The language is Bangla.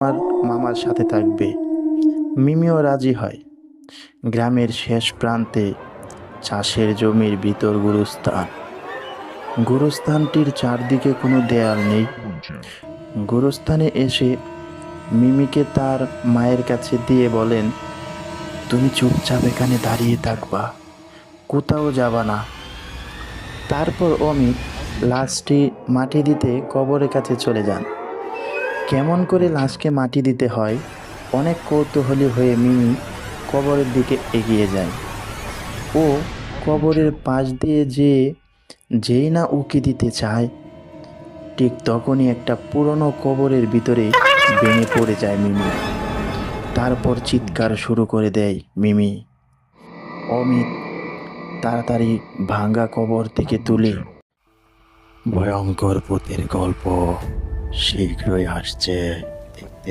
আমার মামার সাথে থাকবে। মিমিও রাজি হয়। গ্রামের শেষ প্রান্তে চাষের জমির ভিতর গুরুস্থান। গুরুস্থানটির চারদিকে কোনো দেয়াল নেই। গুরুস্থানে এসে মিমিকে তার মায়ের কাছে দিয়ে বলেন, তুমি চুপচাপ এখানে দাঁড়িয়ে থাকবা, কোথাও যাবা না। তারপর অমিত লাশটি মাটি দিতে কবরের কাছে চলে যান। কেমন করে লাশকে মাটি দিতে হয় অনেক কৌতূহলী হয়ে মিমি কবরের দিকে এগিয়ে যায়। ও কবরের পাশ দিয়ে যেই না উকি দিতে চায়, ঠিক তখনই একটা পুরনো কবরের ভিতরে ভেঙে পড়ে যায় মিমি। তারপর চিৎকার শুরু করে দেয় মিমি। অমিত তাড়াতাড়ি ভাঙ্গা কবর থেকে তুলে, ভয়ঙ্কর ভূতের গল্প শীঘ্রই আসছে।